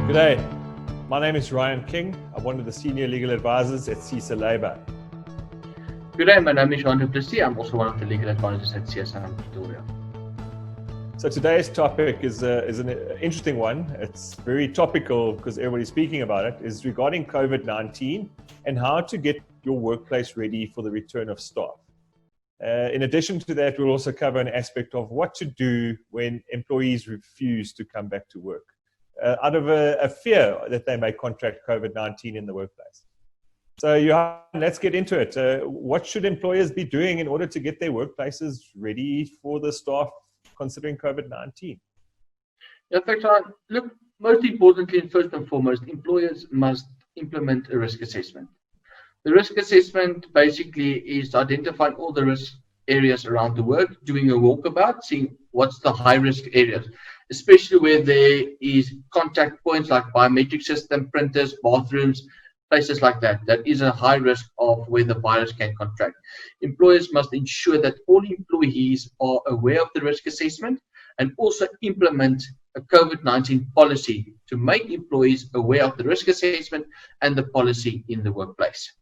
G'day, my name is Ryan King. I'm one of the senior legal advisors at SEESA Labour. Good day, my name is Johan Plessis. I'm also one of the legal advisors at SEESA in Pretoria. So today's topic is an interesting one. It's very topical because everybody's speaking about it. Is regarding COVID-19 and how to get your workplace ready for the return of staff. In addition to that, we'll also cover an aspect of what to do when employees refuse to come back to work out of a fear that they may contract COVID-19 in the workplace. So Johan, let's get into it. What should employers be doing in order to get their workplaces ready for the staff considering COVID-19? Yeah, thanks, Ryan. Look, most importantly and first and foremost, employers must implement a risk assessment. The risk assessment basically is identifying all the risk areas around the work, doing a walkabout, seeing what's the high risk areas, especially where there is contact points like biometric system, printers, bathrooms, places like that. That is a high risk of where the virus can contract. Employers must ensure that all employees are aware of the risk assessment and also implement a COVID-19 policy to make employees aware of the risk assessment and the policy in the workplace.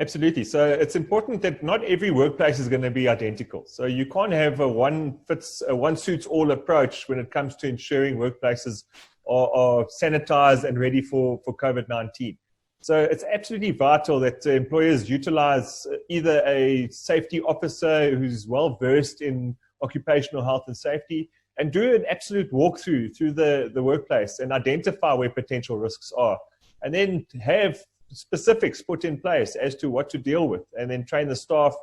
Absolutely. So it's important that not every workplace is going to be identical. So you can't have a one suits all approach when it comes to ensuring workplaces are sanitized and ready for COVID-19. So it's absolutely vital that employers utilize either a safety officer who's well versed in occupational health and safety and do an absolute walkthrough through the workplace and identify where potential risks are, and then have specifics put in place as to what to deal with, and then train the staff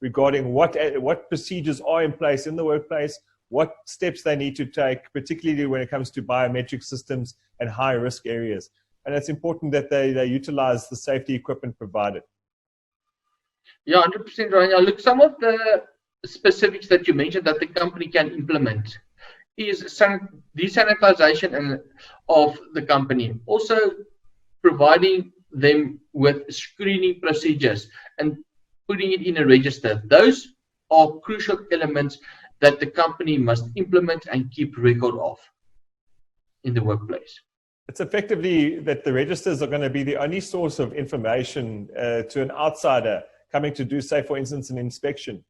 regarding what procedures are in place in the workplace, what steps they need to take, particularly when it comes to biometric systems and high risk areas. And it's important that they utilize the safety equipment provided. Yeah, 100%, Ryan. Look, some of the specifics that you mentioned that the company can implement is desanitization of the company, also providing them with screening procedures and putting it in a register. Those are crucial elements that the company must implement and keep record of in the workplace. It's effectively that the registers are going to be the only source of information to an outsider coming to do, say, for instance, an inspection,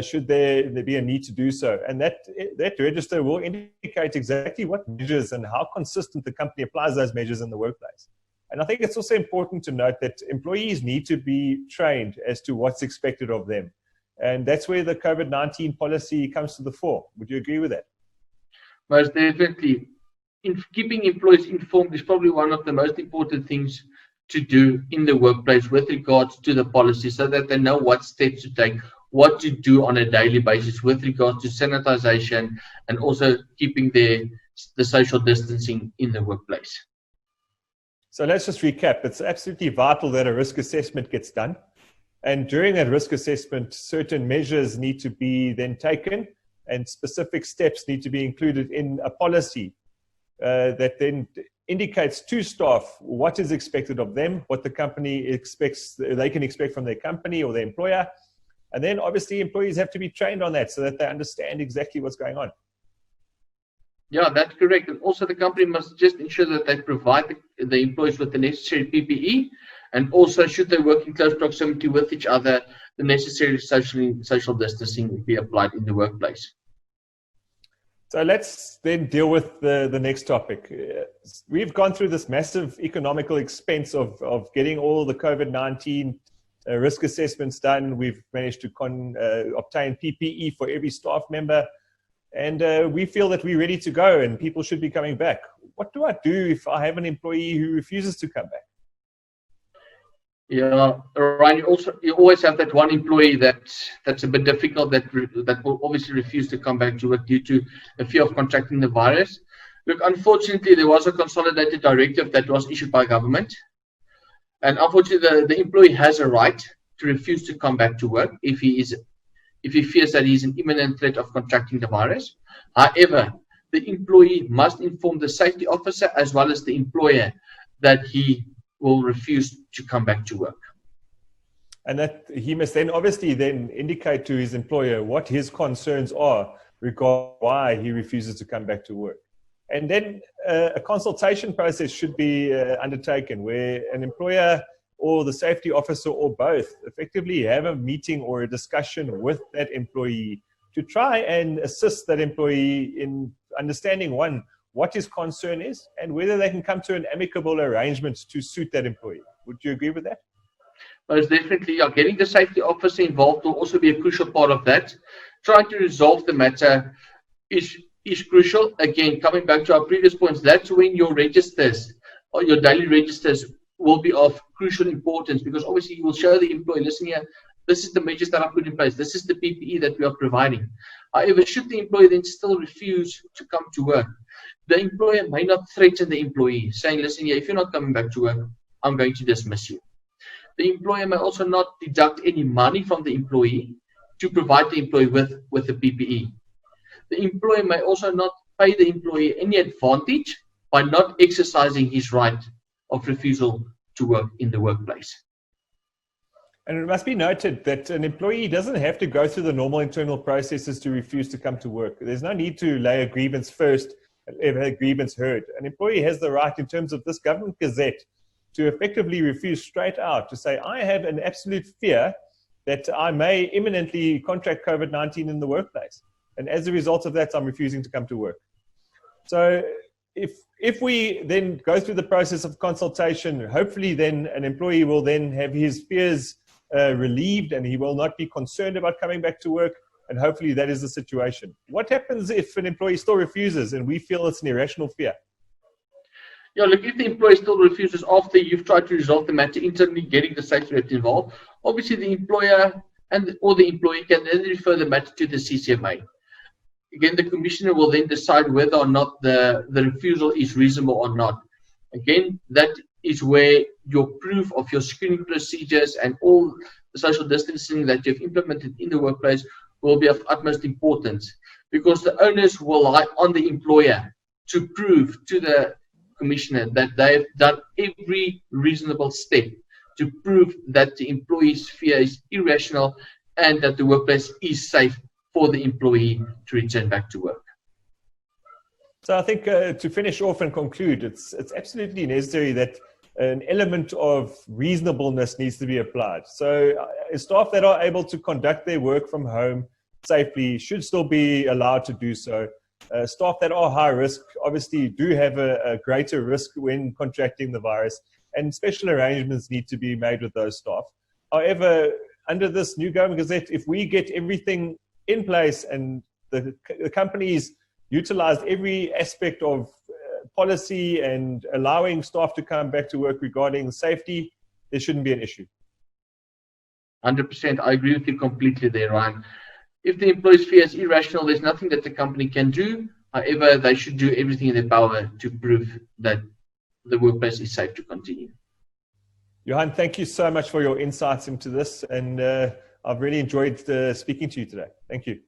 should there be a need to do so. And that register will indicate exactly what measures and how consistent the company applies those measures in the workplace. And I think it's also important to note that employees need to be trained as to what's expected of them. And that's where the COVID-19 policy comes to the fore. Would you agree with that? Most definitely. Keeping employees informed is probably one of the most important things to do in the workplace with regards to the policy, so that they know what steps to take, what to do on a daily basis with regards to sanitization and also keeping the social distancing in the workplace. So let's just recap. It's absolutely vital that a risk assessment gets done. And during that risk assessment, certain measures need to be then taken and specific steps need to be included in a policy that then indicates to staff what is expected of them, what the company expects, they can expect from their company or their employer. And then obviously employees have to be trained on that so that they understand exactly what's going on. Yeah, that's correct. And also the company must just ensure that they provide the employees with the necessary PPE, and also should they work in close proximity with each other, the necessary social distancing will be applied in the workplace. So let's then deal with the next topic. We've gone through this massive economical expense of getting all the COVID-19 risk assessments done. We've managed to obtain PPE for every staff member. And we feel that we're ready to go and people should be coming back. What do I do if I have an employee who refuses to come back? Yeah, Ryan, you always have that one employee that's a bit difficult, that will obviously refuse to come back to work due to a fear of contracting the virus. Look, unfortunately, there was a consolidated directive that was issued by government. And unfortunately, the employee has a right to refuse to come back to work if he fears that he is an imminent threat of contracting the virus. However, the employee must inform the safety officer as well as the employer that he will refuse to come back to work. And that he must then obviously then indicate to his employer what his concerns are regarding why he refuses to come back to work. And then a consultation process should be undertaken where an employer or the safety officer or both effectively have a meeting or a discussion with that employee to try and assist that employee in understanding, one, what his concern is and whether they can come to an amicable arrangement to suit that employee. Would you agree with that? Most definitely, yeah. Getting the safety officer involved will also be a crucial part of that. Trying to resolve the matter is crucial. Again, coming back to our previous points, that's when your registers or your daily registers will be of crucial importance, because obviously you will show the employee, listen here, this is the measures that I put in place, this is the PPE that we are providing. However, should the employee then still refuse to come to work, the employer may not threaten the employee, saying, listen here, if you're not coming back to work, I'm going to dismiss you. The employer may also not deduct any money from the employee to provide the employee with the PPE. The employer may also not pay the employee any advantage by not exercising his right of refusal to work in the workplace. And it must be noted that an employee doesn't have to go through the normal internal processes to refuse to come to work. There's no need to lay a grievance first and have a grievance heard. An employee has the right, in terms of this government gazette, to effectively refuse straight out, to say, I have an absolute fear that I may imminently contract COVID-19 in the workplace. And as a result of that, I'm refusing to come to work. So if we then go through the process of consultation, hopefully then an employee will then have his fears relieved and he will not be concerned about coming back to work. And hopefully that is the situation. What happens if an employee still refuses and we feel it's an irrational fear? Yeah, look, if the employee still refuses after you've tried to resolve the matter internally, getting the safety rep involved, obviously the employer or the employee can then refer the matter to the CCMA. Again, the commissioner will then decide whether or not the refusal is reasonable or not. Again, that is where your proof of your screening procedures and all the social distancing that you've implemented in the workplace will be of utmost importance, because the onus will lie on the employer to prove to the commissioner that they've done every reasonable step to prove that the employee's fear is irrational and that the workplace is safe for the employee to return back to work. So I think to finish off and conclude, it's absolutely necessary that an element of reasonableness needs to be applied. So staff that are able to conduct their work from home safely should still be allowed to do so. Staff that are high risk obviously do have a greater risk when contracting the virus, and special arrangements need to be made with those staff. However, under this new government gazette, if we get everything in place and the companies utilized every aspect of policy and allowing staff to come back to work regarding safety, there shouldn't be an issue. 100%. I agree with you completely there, Ryan. If the employee's fear is irrational, there's nothing that the company can do. However, they should do everything in their power to prove that the workplace is safe to continue. Johan, thank you so much for your insights into this, and I've really enjoyed speaking to you today. Thank you.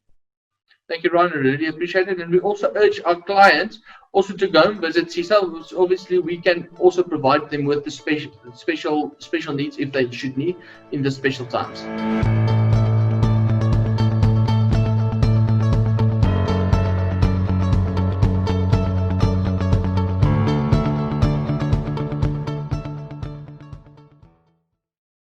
Thank you, Ryan. I really appreciate it. And we also urge our clients also to go and visit SEESA, which obviously we can also provide them with the special needs if they should need in the special times.